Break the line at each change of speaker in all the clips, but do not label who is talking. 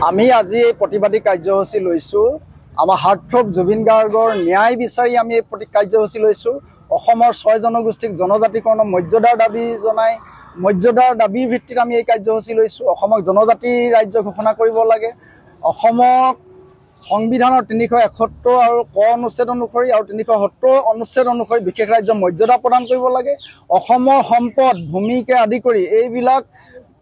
আমি আজি এই প্ৰতিবাদী কাৰ্যসূচী লৈছো আমাৰ হাৰ্টথ্ৰব জুবিন গাৰ্গৰ ন্যায় বিচাৰি আমি এই কাৰ্যসূচী লৈছো অসমৰ 6 জনগোষ্ঠীক জনজাতিকৰণ মৰ্যাদাৰ দাবী জনাই মৰ্যাদাৰ দাবীৰ ভিত্তিত আমি এই কাৰ্যসূচী লৈছো অসমক জনজাতি ৰাজ্য ঘোষণা কৰিব লাগে অসমক সংবিধানৰ 371 আৰু ক অনুচ্ছেদ অনুসৰি আৰু 370 অনুচ্ছেদ অনুসৰি বিশেষ ৰাজ্য মৰ্যাদা প্ৰদান কৰিব লাগে অসমৰ সম্পদ ভূমিকে আদি কৰি এইবিলাক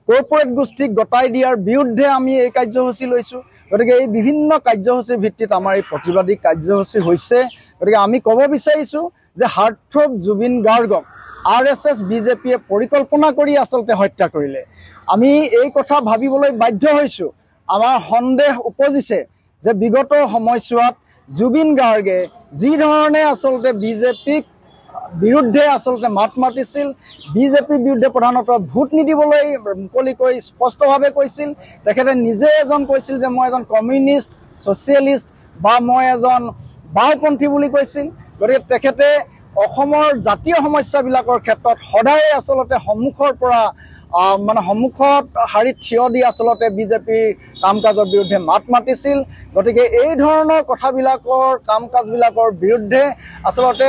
কৰ্পোৰেট গোষ্ঠীক গতাই দিয়াৰ বিৰুদ্ধে আমি এই কাৰ্যসূচী লৈছো গতিকে এই বিভিন্ন কাৰ্যসূচীৰ ভিত্তিত আমাৰ এই প্ৰতিবাদী কাৰ্যসূচী হৈছে গতিকে আমি ক'ব বিচাৰিছো যে হাৰ্টথ্ৰব জুবিন গাৰ্গক আৰএছএছ বিজেপিয়ে পৰিকল্পনা কৰি আসলতে হত্যা কৰিলে আমি এই কথা ভাবিবলৈ বাধ্য হৈছো আমাৰ সন্দেহ উপজিছে যে বিগত সময়ছোৱাত জুবিন গাৰ্গে যি ধৰণে আসলতে বিজেপিক বিৰুদ্ধে আসলতে মাত মাতিছিল বিজেপিৰ বিৰুদ্ধে প্ৰধানতঃ ভোট নিদিবলৈ মুকলিকৈ স্পষ্টভাৱে কৈছিল তেখেতে নিজে এজন কৈছিল যে মই এজন কমিউনিষ্ট ছ'চিয়েলিষ্ট বা মই এজন বাওঁপন্থী বুলি কৈছিল গতিকে তেখেতে অসমৰ জাতীয় সমস্যাবিলাকৰ ক্ষেত্ৰত সদায় আসলতে সন্মুখৰ পৰা মানে সন্মুখত হাৰিত থিয় দি আসলতে বিজেপিৰ কাম কাজৰ বিৰুদ্ধে মাত মাতিছিল গতিকে এই ধৰণৰ কথাবিলাকৰ কাম কাজবিলাকৰ বিৰুদ্ধে আসলতে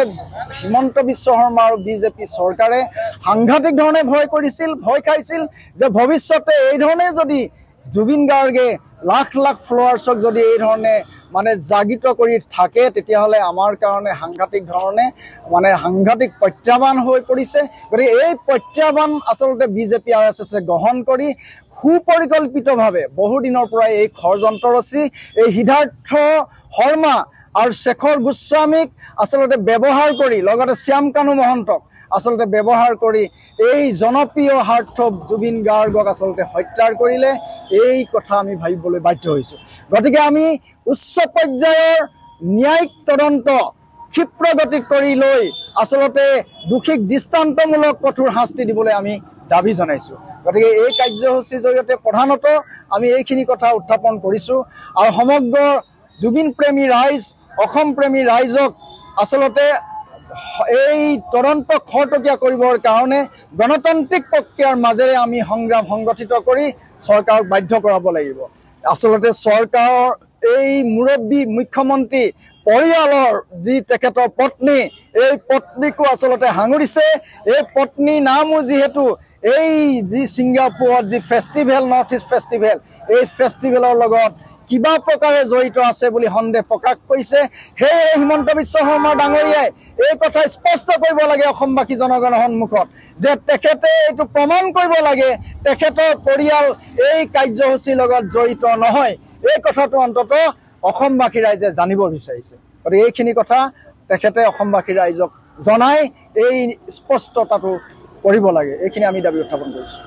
হিমন্ত বিশ্ব শৰ্মা আৰু বিজেপি চৰকাৰে সাংঘাতিক ধৰণে ভয় কৰিছিল ভয় খাইছিল যে ভৱিষ্যতে এই ধৰণে যদি জুবিন গাৰ্গে লাখ লাখ ফলোৱাৰ্ছক যদি এই ধৰণে মানে জাগিত কৰি থাকে তেতিয়াহ'লে আমাৰ কাৰণে সাংঘাতিক ধৰণে মানে সাংঘাতিক প্ৰত্যাহ্বান হৈ পৰিছে গতিকে এই প্ৰত্যাহ্বান আসলতে বিজেপি আৰএছএছে গ্ৰহণ কৰি সুপৰিকল্পিতভাৱে বহুদিনৰ পৰা এই ষড়যন্ত্ৰ ৰচি এই সিদ্ধাৰ্থ শৰ্মা আৰু শেখৰ গোস্বামীক আসলতে ব্যৱহাৰ কৰি লগতে শ্যাম কানু মহন্তক আসলতে ব্যৱহাৰ কৰি এই জনপ্ৰিয় হাৰ্টথ্ৰব জুবিন গাৰ্গক আসলতে হত্যাৰ কৰিলে এই কথা আমি ভাবিবলৈ বাধ্য হৈছোঁ গতিকে আমি উচ্চ পৰ্যায়ৰ ন্যায়িক তদন্ত ক্ষিপ্ৰগতিত কৰি লৈ আসলতে দোষীক দৃষ্টান্তমূলক কঠোৰ শাস্তি দিবলৈ আমি দাবী জনাইছোঁ গতিকে এই কাৰ্যসূচীৰ জৰিয়তে প্ৰধানতঃ আমি এইখিনি কথা উত্থাপন কৰিছোঁ আৰু সমগ্ৰ জুবিন প্ৰেমী ৰাইজ অসম প্ৰেমী ৰাইজক আসলতে এই তদন্ত খৰতকীয়া কৰিবৰ কাৰণে গণতান্ত্ৰিক প্ৰক্ৰিয়াৰ মাজেৰে আমি সংগ্ৰাম সংগঠিত কৰি চৰকাৰক বাধ্য কৰাব লাগিব আসলতে চৰকাৰৰ এই মুৰব্বী মুখ্যমন্ত্ৰী পৰিয়ালৰ যি তেখেতৰ পত্নী এই পত্নীকো আসলতে হাঙুৰিছে এই পত্নী নামো যিহেতু এই যি ছিংগাপুৰত যি ফেষ্টিভেল নৰ্থ ইষ্ট ফেষ্টিভেল এই ফেষ্টিভেলৰ লগত কিবা প্ৰকাৰে জড়িত আছে বুলি সন্দেহ প্ৰকাশ কৰিছে সেয়ে হিমন্ত বিশ্ব শৰ্মা ডাঙৰীয়াই এই কথা স্পষ্ট কৰিব লাগে অসমবাসী জনগণৰ সন্মুখত যে তেখেতে এইটো প্ৰমাণ কৰিব লাগে তেখেতৰ পৰিয়াল এই কাৰ্যসূচীৰ লগত জড়িত নহয় এই কথাটো অন্ততঃ অসমবাসী ৰাইজে জানিব বিচাৰিছে গতিকে এইখিনি কথা তেখেতে অসমবাসী ৰাইজক জনাই এই স্পষ্টতাটো কৰিব লাগে এইখিনি আমি দাবী উত্থাপন কৰিছোঁ।